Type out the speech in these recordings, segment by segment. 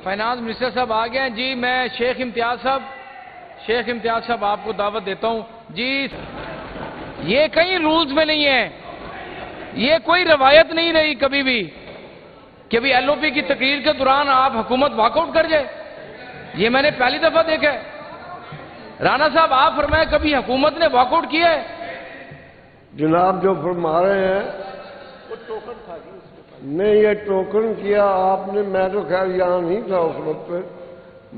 Finance minister صاحب آ گئے ہیں جی. میں شیخ امتیاز صاحب آپ کو دعوت دیتا ہوں جی. یہ کئی رولز میں نہیں ہے, یہ کوئی روایت نہیں رہی کبھی بھی کہ بھی ایل او پی کی تقریر کے دوران آپ حکومت واک آؤٹ کر جائے. یہ میں نے پہلی دفعہ دیکھا ہے. رانا صاحب آپ فرمائیں کبھی حکومت نے واک آؤٹ کیا ہے؟ جناب جو فرما رہے ہیں نہیں, یہ ٹوکن کیا آپ نے, میں تو خیر یہاں نہیں تھا اس وقت پہ,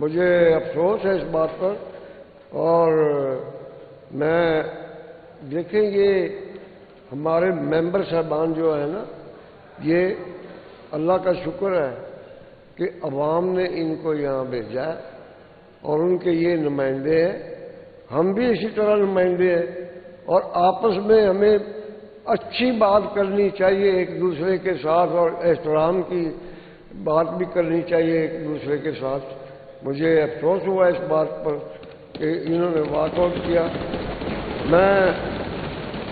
مجھے افسوس ہے اس بات پر. اور میں دیکھیں یہ ہمارے ممبر صاحبان جو ہیں نا, یہ اللہ کا شکر ہے کہ عوام نے ان کو یہاں بھیجا ہے اور ان کے یہ نمائندے ہیں. ہم بھی اسی طرح نمائندے ہیں اور آپس میں ہمیں اچھی بات کرنی چاہیے ایک دوسرے کے ساتھ, اور احترام کی بات بھی کرنی چاہیے ایک دوسرے کے ساتھ. مجھے افسوس ہوا اس بات پر کہ انہوں نے واک آؤٹ کیا. میں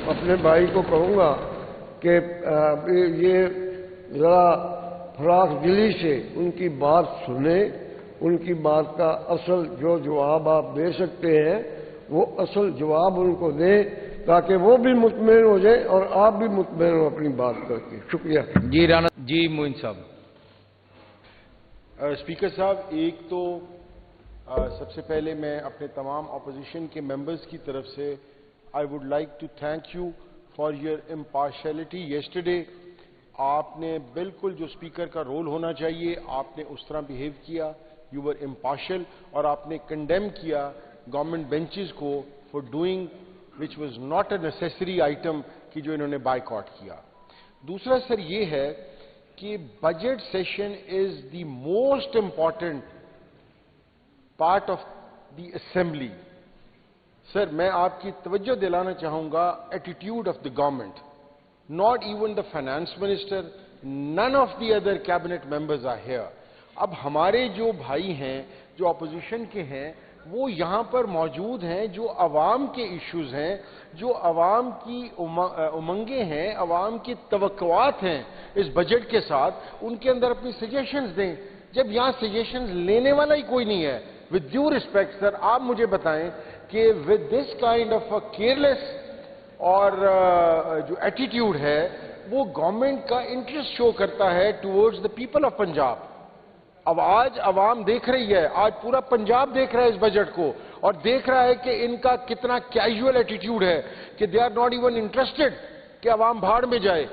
اپنے بھائی کو کہوں گا کہ یہ ذرا فراخ دلی سے ان کی بات سنیں, ان کی بات کا اصل جو جواب آپ دے سکتے ہیں وہ اصل جواب ان کو دیں تاکہ وہ بھی مطمئن ہو جائیں اور آپ بھی مطمئن ہو اپنی بات کر کے. شکریہ. جی رانا جی معین صاحب. اسپیکر صاحب, ایک تو سب سے پہلے میں اپنے تمام اپوزیشن کے ممبرز کی طرف سے I would like to thank you for your impartiality. Yesterday آپ نے بالکل جو اسپیکر کا رول ہونا چاہیے آپ نے اس طرح بیہیو کیا. یو ور امپارشل, اور آپ نے کنڈیم کیا گورنمنٹ بینچز کو for doing which was not a necessary item کہ جو انہوں نے بائیکاٹ کیا. دوسرا سر یہ ہے کہ budget session is the most important part of the assembly. Sir میں آپ کی توجہ دلانا چاہوں گا attitude of the government, not even the finance minister, none of the other cabinet members are here. اب ہمارے جو بھائی ہیں جو اپوزیشن کے ہیں وہ یہاں پر موجود ہیں, جو عوام کے ایشوز ہیں, جو عوام کی امنگیں ہیں, عوام کی توقعات ہیں اس بجٹ کے ساتھ, ان کے اندر اپنی سجیشنز دیں. جب یہاں سجیشنز لینے والا ہی کوئی نہیں ہے, with due respect سر آپ مجھے بتائیں کہ with this kind of a careless اور جو ایٹیٹیوڈ ہے وہ گورنمنٹ کا انٹرسٹ شو کرتا ہے towards the people of Punjab. اب آج عوام دیکھ رہی ہے, آج پورا پنجاب دیکھ رہا ہے اس بجٹ کو اور دیکھ رہا ہے کہ ان کا کتنا کیجول ایٹیٹیوڈ ہے کہ they are not even interested کہ عوام بھاڑ میں جائے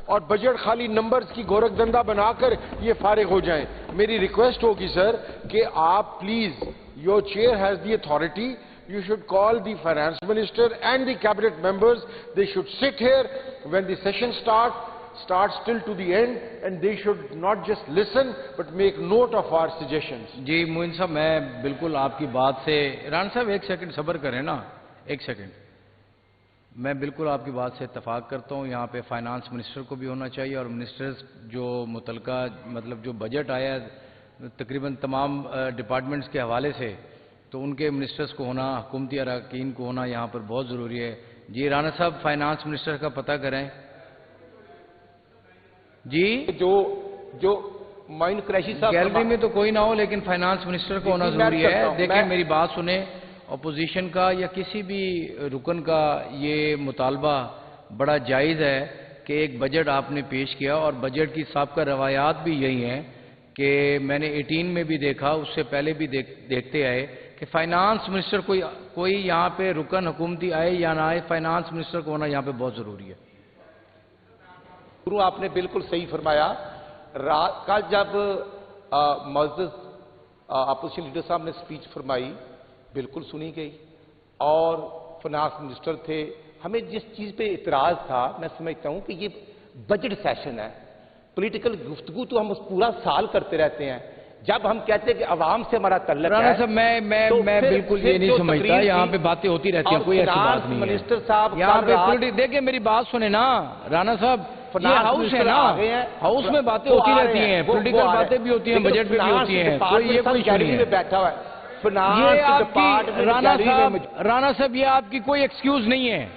اور بجٹ خالی نمبرز کی گورکھ دندہ بنا کر یہ فارغ ہو جائیں. میری ریکویسٹ ہوگی سر کہ آپ please, your chair has the authority, you should call the finance minister and the cabinet members. They should sit here when the session starts till to the end, and they should not just listen but make note of our suggestions. جی معین صاحب میں بالکل آپ کی بات سے, رانا صاحب ایک second صبر کریں نا, ایک سیکنڈ. میں بالکل آپ کی بات سے اتفاق کرتا ہوں. یہاں پہ فائنانس منسٹر کو بھی ہونا چاہیے اور منسٹرز جو متعلقہ مطلب جو بجٹ آیا ہے تقریباً تمام ڈپارٹمنٹس کے حوالے سے, تو ان کے منسٹرز کو ہونا, حکومتی اراکین کو ہونا یہاں پر بہت ضروری ہے. جی رانا صاحب فائنانس منسٹر کا پتہ کریں. جی جو معین قریشی صاحب گیلری میں تو کوئی نہ ہو لیکن فائنانس منسٹر کو ہونا ضروری ہے. دیکھیں میری بات سنیں, اپوزیشن کا یا کسی بھی رکن کا یہ مطالبہ بڑا جائز ہے کہ ایک بجٹ آپ نے پیش کیا, اور بجٹ کی سابقہ روایات بھی یہی ہیں کہ میں نے 18 میں بھی دیکھا, اس سے پہلے بھی دیکھتے آئے کہ فائنانس منسٹر کوئی یہاں پہ رکن حکومتی آئے یا نہ آئے, فائنانس منسٹر کو ہونا یہاں پہ بہت ضروری ہے. آپ نے بالکل صحیح فرمایا. کل جب معزز اپوزیشن لیڈر صاحب نے سپیچ فرمائی بالکل سنی گئی, اور فائنانس منسٹر تھے. ہمیں جس چیز پہ اعتراض تھا میں سمجھتا ہوں کہ یہ بجٹ سیشن ہے, پولیٹیکل گفتگو تو ہم پورا سال کرتے رہتے ہیں. جب ہم کہتے ہیں کہ عوام سے ہمارا تعلق ہے, صاحب میں بالکل یہ نہیں سمجھتا. یہاں پہ باتیں ہوتی رہتی ہیں, کوئی ایسی بات نہیں ہے. منسٹر صاحب یہاں پہ دیکھیں میری بات سنیں نا رانا صاحب, یہ ہاؤس ہے نا, ہاؤس میں باتیں ہوتی رہتی ہیں, پولیٹیکل باتیں بھی ہوتی ہیں, بجٹ بھی ہوتی ہیں, یہ کوئی ایشو نہیں ہے. بیٹھا ہوا یہ آپ کی رانا صاحب یہ آپ کی کوئی ایکسکیوز نہیں ہے.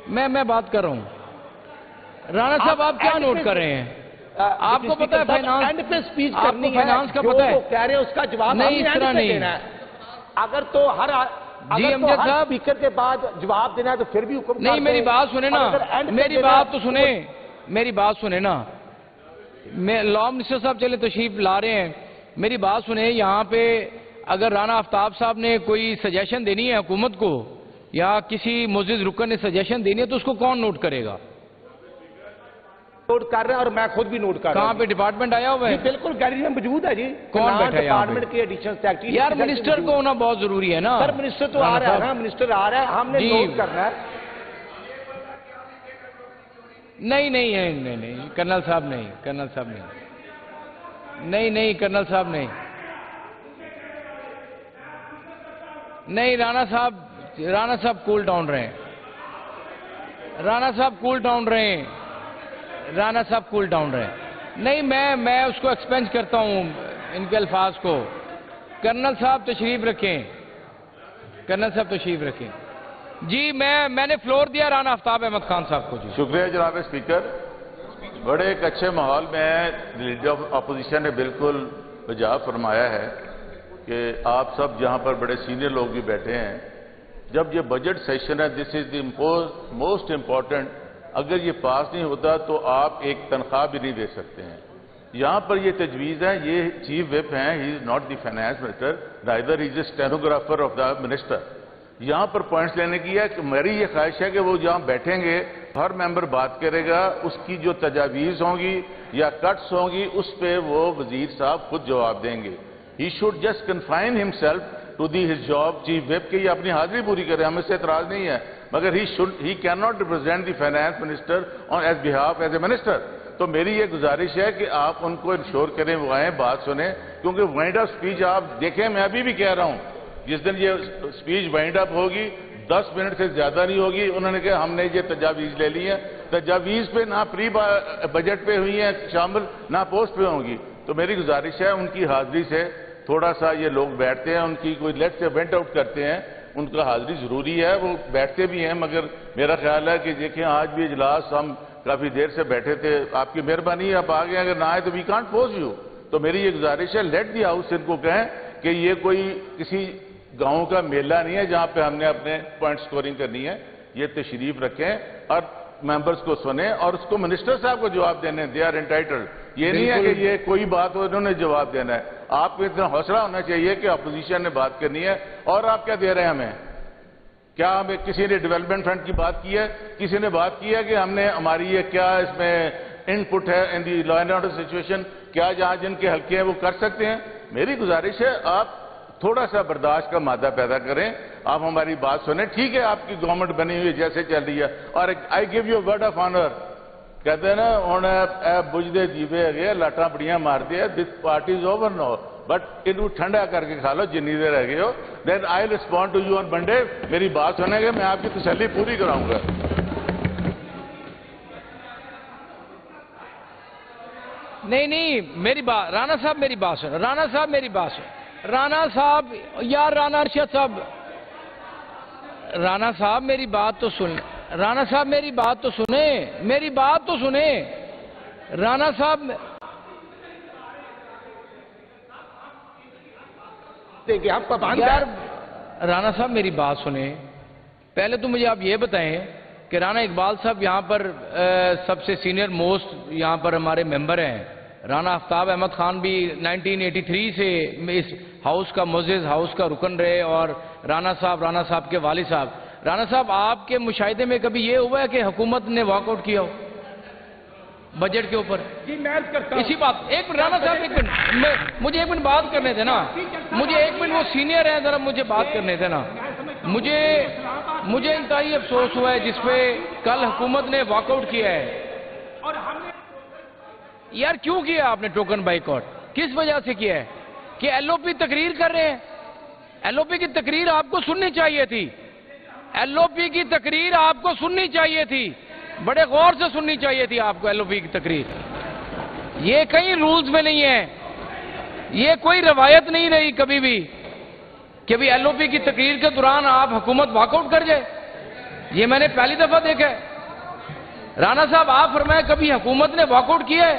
میں بات کر رہا ہوں. رانا صاحب آپ کیا نوٹ کر رہے ہیں؟ آپ کو پتا ہے فائنانس اینڈ پہ سپیچ آپ کرنی کو ہے، فائنانس کا جو پتا ہے وہ کہہ رہے ہیں اس کا جواب نہیں، ہم نے اس اینڈ طرح پہ نہیں دینا ہے۔ اگر تو ہر امجد صاحب اسپیکر کے بعد جواب دینا ہے تو پھر بھی حکم نہیں، میری بات سنیں نا، میری بات تو سنیں، میری بات سنیں نا، لا منسٹر صاحب چلے تشریف لا رہے ہیں، میری بات سنیں، یہاں پہ اگر رانا آفتاب صاحب نے کوئی سجیشن دینی ہے حکومت کو یا کسی معزز رکن نے سجیشن دینی ہے تو اس کو کون نوٹ کرے گا؟ نوٹ کر رہے ہیں اور میں خود بھی نوٹ کر رہا کہاں ہوں۔ پہ ڈپارٹمنٹ آیا ہوا ہے؟ جی بالکل گیلری میں موجود ہے جی، کون بیٹھا ہے یہاں پہ؟ ڈپارٹمنٹ کے ایڈیشنل سیکرٹری یار منسٹر کو ہونا بہت ضروری ہے نا۔ سر منسٹر تو آ رہا ہے نا، منسٹر آ رہا ہے، ہم نے جی۔ نوٹ کرنا ہے۔ نہیں نہیں نہیں نہیں کرنل صاحب نہیں، کرنل صاحب نہیں، نہیں نہیں کرنل صاحب نہیں، نہیں رانا صاحب کول ڈاؤن رہے ہیں، رانا صاحب کول ڈاؤن رہے ہیں، رانا صاحب کول ڈاؤن رہے ہیں۔ نہیں میں اس کو ایکسپینس کرتا ہوں ان کے الفاظ کو۔ کرنل صاحب تشریف رکھیں، کرنل صاحب تشریف رکھیں۔ جی میں نے فلور دیا رانا آفتاب احمد خان صاحب کو۔ جی شکریہ جناب اسپیکر، بڑے ایک اچھے ماحول میں لیڈر آف اپوزیشن نے بالکل بجا فرمایا ہے کہ آپ سب جہاں پر بڑے سینئر لوگ بھی بیٹھے ہیں، جب یہ بجٹ سیشن ہے، دس از دی موسٹ امپورٹنٹ، اگر یہ پاس نہیں ہوتا تو آپ ایک تنخواہ بھی نہیں دے سکتے ہیں۔ یہاں پر یہ تجویز ہے، یہ چیف وپ ہیں، he is not the finance minister, neither is a stenographer of the minister. یہاں پر پوائنٹس لینے کی ہے کہ میری یہ خواہش ہے کہ وہ جہاں بیٹھیں گے ہر ممبر بات کرے گا، اس کی جو تجاویز ہوں گی یا کٹس ہوں گی اس پہ وہ وزیر صاحب خود جواب دیں گے۔ He should just confine himself to the his job chief whip کہ یہ اپنی حاضری پوری کرے، ہمیں سے اعتراض نہیں ہے، مگر he can not represent the finance minister on as behalf as a minister. تو میری یہ گزارش ہے کہ آپ ان کو انشور کریں، وہ آئیں بات سنیں، کیونکہ وائنڈ اپ سپیچ آپ دیکھیں، میں ابھی بھی کہہ رہا ہوں جس دن یہ سپیچ وائنڈ اپ ہوگی 10 منٹ سے زیادہ نہیں ہوگی۔ انہوں نے کہا ہم نے یہ تجاویز لے لی ہیں، تجاویز پہ نہ پری بجٹ پہ ہوئی ہیں شامل، نہ پوسٹ پہ ہوں گی۔ تو میری گزارش ہے ان کی حاضری سے تھوڑا سا یہ لوگ بیٹھتے ہیں، ان کی کوئی لیٹ سے وینٹ آؤٹ کرتے ہیں، ان کا حاضری ضروری ہے، وہ بیٹھتے بھی ہیں، مگر میرا خیال ہے کہ دیکھیں آج بھی اجلاس ہم کافی دیر سے بیٹھے تھے، آپ کی مہربانی آپ آگے اگر نہ آئے تو وی کانٹ فورس یو۔ تو میری یہ گزارش ہے لیٹ دی ہاؤس ان کو کہیں کہ یہ کوئی کسی گاؤں کا میلہ نہیں ہے جہاں پہ ہم نے اپنے پوائنٹ سکورنگ کرنی ہے، یہ تشریف رکھیں اور ممبرز کو سنیں اور اس کو منسٹر صاحب کو جواب دینے، دے آر انٹائٹلڈ۔ یہ نہیں ہے کہ یہ کوئی بات ہو انہوں نے جواب دینا ہے، آپ کو اتنا حوصلہ ہونا چاہیے کہ اپوزیشن نے بات کرنی ہے۔ اور آپ کیا دے رہے ہیں ہمیں؟ کیا ہمیں کسی نے ڈیولپمنٹ فنڈ کی بات کی ہے؟ کسی نے بات کی ہے کہ ہم نے ہماری یہ کیا اس میں ان پٹ ہے ان دی لا اینڈ آرڈر سچویشن، کیا جہاں جن کے حلقے ہیں وہ کر سکتے ہیں؟ میری گزارش ہے آپ تھوڑا سا برداشت کا مادہ پیدا کریں، آپ ہماری بات سنیں۔ ٹھیک ہے آپ کی گورنمنٹ بنی ہوئی جیسے چل رہی ہے، اور I give you word of honour, کہتے ہیں نا ہوں بجھتے دیوے ہے لاٹاں بڑیاں مار دیا، this party is over now, but انہوں ٹھنڈا کر کے کھا لو جنی دیر رہ گئے ہو، then I respond to you on Monday. میری بات سنیں گے، میں آپ کی تسلی پوری کراؤں گا۔ نہیں میری بات، رانا صاحب میری بات سن، رانا صاحب میری بات سن، رانا صاحب یار رانا ارشد صاحب، رانا صاحب میری بات تو سن، رانا صاحب میری بات تو سنیں، میری بات تو سنیں رانا صاحب۔ دیکھیں ہم پابند یار ہیں۔ رانا صاحب میری بات سنیں، پہلے تو مجھے آپ یہ بتائیں کہ رانا اقبال صاحب یہاں پر سب سے سینئر موسٹ یہاں پر ہمارے ممبر ہیں، رانا آفتاب احمد خان بھی 1983 سے اس ہاؤس کا معزز ہاؤس کا رکن رہے، اور رانا صاحب کے والد صاحب، رانا صاحب آپ کے مشاہدے میں کبھی یہ ہوا ہے کہ حکومت نے واک آؤٹ کیا ہو بجٹ کے اوپر؟ جی میں عرض کرتا ہوں اسی بات ایک منٹ رانا صاحب، ایک منٹ مجھے ایک منٹ بات کرنے تھے نا، مجھے ایک منٹ، وہ سینئر ہیں ذرا مجھے بات کرنے تھے نا۔ مجھے انتہائی افسوس ہوا ہے جس پہ کل حکومت نے واک آؤٹ کیا ہے، اور ہم نے یار کیوں کیا آپ نے ٹوکن بائیک آؤٹ؟ کس وجہ سے کیا ہے؟ کہ ایل او پی تقریر کر رہے ہیں؟ ایل او پی کی تقریر آپ کو سننی چاہیے تھی، ایل او پی کی تقریر آپ کو سننی چاہیے تھی، بڑے غور سے سننی چاہیے تھی آپ کو ایل او پی کی تقریر۔ یہ کہیں رولز میں نہیں ہے، یہ کوئی روایت نہیں رہی کبھی بھی کہ بھی ایل او پی کی تقریر کے دوران آپ حکومت واک آؤٹ کر جائے، یہ میں نے پہلی دفعہ دیکھا ہے۔ رانا صاحب آپ فرمائیں کبھی حکومت نے واک آؤٹ کیا ہے؟